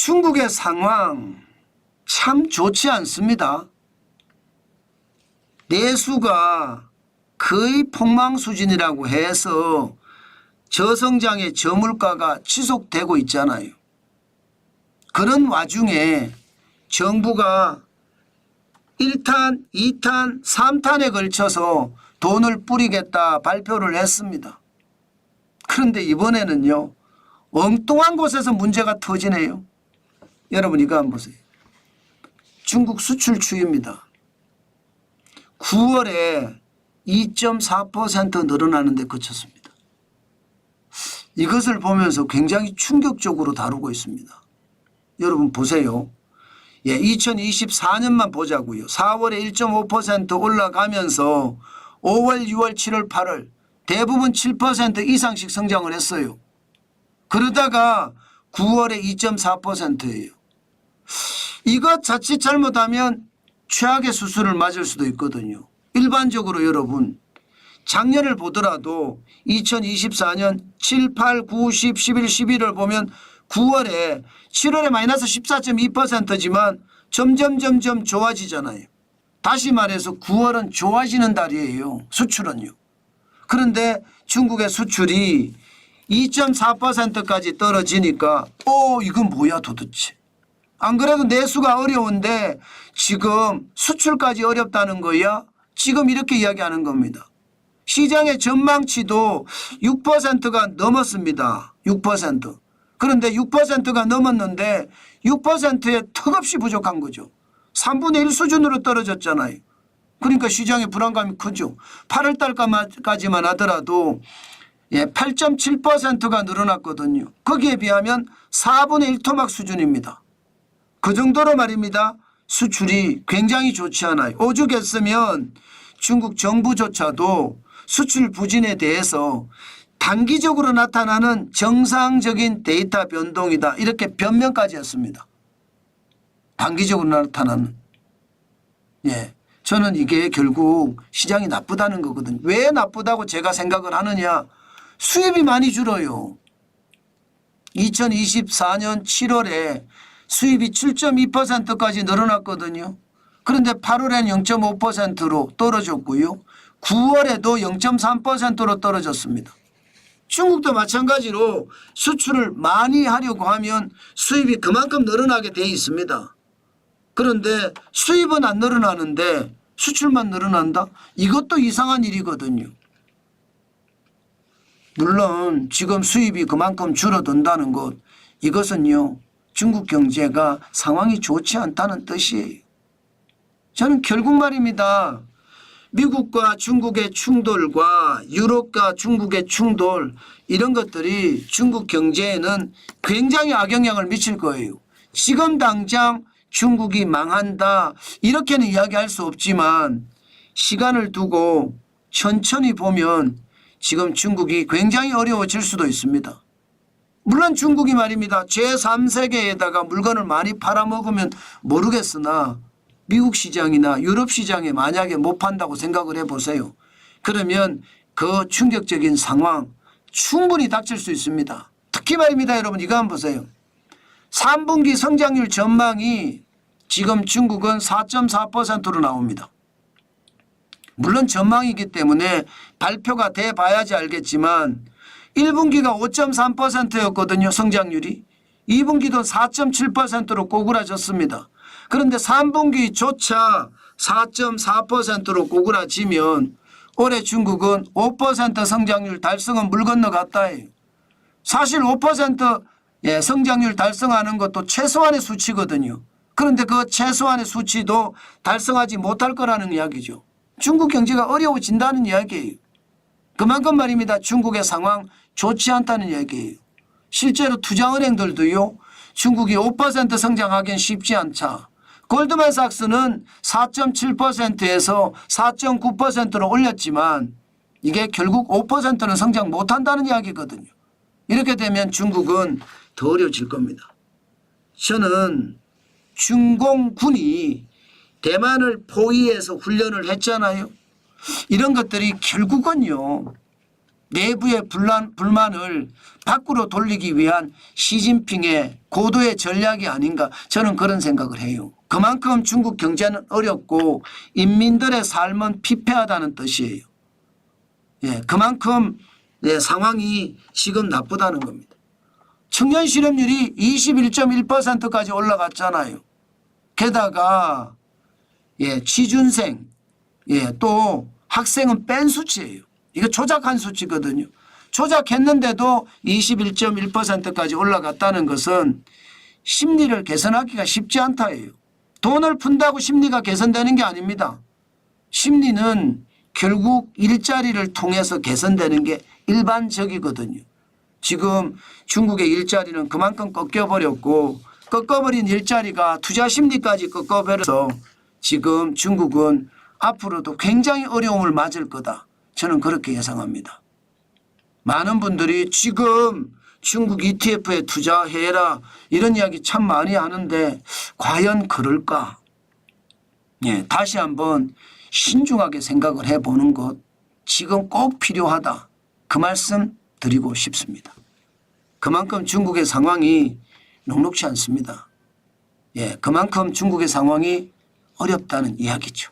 중국의 상황 참 좋지 않습니다. 내수가 거의 폭망 수준이라고 해서 저성장의 저물가가 지속되고 있잖아요. 그런 와중에 정부가 1탄, 2탄, 3탄에 걸쳐서 돈을 뿌리겠다 발표를 했습니다. 그런데 이번에는요, 엉뚱한 곳에서 문제가 터지네요. 여러분 이거 한번 보세요. 중국 수출 추이입니다. 9월에 2.4% 늘어나는 데 그쳤습니다. 이것을 보면서 굉장히 충격적으로 다루고 있습니다. 여러분 보세요. 2024년만 보자고요. 4월에 1.5% 올라가면서 5월, 6월, 7월, 8월 대부분 7% 이상씩 성장을 했어요. 그러다가 9월에 2.4%예요. 이것 자칫 잘못하면 최악의 수술을 맞을 수도 있거든요. 일반적으로 여러분 작년을 보더라도 2024년 7, 8, 9, 10, 11, 11을 보면 9월에 7월에 마이너스 14.2%지만 점점 좋아지잖아요. 다시 말해서 9월은 좋아지는 달이에요. 수출은요. 그런데 중국의 수출이 2.4%까지 떨어지니까 이건 뭐야 도대체. 안 그래도 내수가 어려운데 지금 수출까지 어렵다는 거야? 지금 이렇게 이야기하는 겁니다. 시장의 전망치도 6%가 넘었습니다. 6%. 그런데 6%가 넘었는데 6%에 턱없이 부족한 거죠. 3분의 1 수준으로 떨어졌잖아요. 그러니까 시장의 불안감이 크죠. 8월 달까지만 하더라도 8.7%가 늘어났거든요. 거기에 비하면 4분의 1 토막 수준입니다. 그 정도로 말입니다. 수출이 굉장히 좋지 않아요. 오죽했으면 중국 정부조차도 수출 부진에 대해서 단기적으로 나타나는 정상적인 데이터 변동이다. 이렇게 변명까지 했습니다. 단기적으로 나타나는. 저는 이게 결국 시장이 나쁘다는 거거든요. 왜 나쁘다고 제가 생각을 하느냐. 수입이 많이 줄어요. 2024년 7월에 수입이 7.2%까지 늘어났거든요. 그런데 8월에는 0.5%로 떨어졌고요. 9월에도 0.3%로 떨어졌습니다. 중국도 마찬가지로 수출을 많이 하려고 하면 수입이 그만큼 늘어나게 돼 있습니다. 그런데 수입은 안 늘어나는데 수출만 늘어난다? 이것도 이상한 일이거든요. 물론 지금 수입이 그만큼 줄어든다는 것, 이것은요 중국 경제가 상황이 좋지 않다는 뜻이에요. 저는 결국 말입니다. 미국과 중국의 충돌과 유럽과 중국의 충돌, 이런 것들이 중국 경제에는 굉장히 악영향을 미칠 거예요. 지금 당장 중국이 망한다 이렇게는 이야기할 수 없지만 시간을 두고 천천히 보면 지금 중국이 굉장히 어려워질 수도 있습니다. 물론 중국이 말입니다. 제3세계에다가 물건을 많이 팔아먹으면 모르겠으나 미국 시장이나 유럽 시장에 만약에 못 판다고 생각을 해보세요. 그러면 그 충격적인 상황 충분히 닥칠 수 있습니다. 특히 말입니다. 여러분 이거 한번 보세요. 3분기 성장률 전망이 지금 중국은 4.4%로 나옵니다. 물론 전망이기 때문에 발표가 돼 봐야지 알겠지만 1분기가 5.3%였거든요. 성장률이. 2분기도 4.7%로 꼬그라졌습니다. 그런데 3분기조차 4.4%로 꼬그라지면 올해 중국은 5% 성장률 달성은 물 건너갔다예요. 사실 5% 성장률 달성하는 것도 최소한의 수치거든요. 그런데 그 최소한의 수치도 달성하지 못할 거라는 이야기죠. 중국 경제가 어려워진다는 이야기예요. 그만큼 말입니다. 중국의 상황 좋지 않다는 이야기예요. 실제로 투자은행들도요. 중국이 5% 성장하기는 쉽지 않다. 골드만삭스는 4.7%에서 4.9%로 올렸지만 이게 결국 5%는 성장 못한다는 이야기거든요. 이렇게 되면 중국은 더 어려워질 겁니다. 저는 중공군이 대만을 포위해서 훈련을 했잖아요. 이런 것들이 결국은요. 내부의 불만을 밖으로 돌리기 위한 시진핑의 고도의 전략이 아닌가 저는 그런 생각을 해요. 그만큼 중국 경제는 어렵고 인민들의 삶은 피폐하다는 뜻이에요. 예, 그만큼 상황이 지금 나쁘다는 겁니다. 청년 실업률이 21.1%까지 올라갔잖아요. 게다가 취준생 또 학생은 뺀 수치예요. 이거 조작한 수치거든요. 조작했는데도 21.1%까지 올라갔다는 것은 심리를 개선하기가 쉽지 않다예요. 돈을 푼다고 심리가 개선되는 게 아닙니다. 심리는 결국 일자리를 통해서 개선되는 게 일반적이거든요. 지금 중국의 일자리는 그만큼 꺾여버렸고 꺾어버린 일자리가 투자 심리까지 꺾어버려서 지금 중국은 앞으로도 굉장히 어려움을 맞을 거다. 저는 그렇게 예상합니다. 많은 분들이 지금 중국 ETF에 투자해라 이런 이야기 참 많이 하는데 과연 그럴까? 다시 한번 신중하게 생각을 해보는 것 지금 꼭 필요하다. 그 말씀 드리고 싶습니다. 그만큼 중국의 상황이 녹록지 않습니다. 그만큼 중국의 상황이 어렵다는 이야기죠.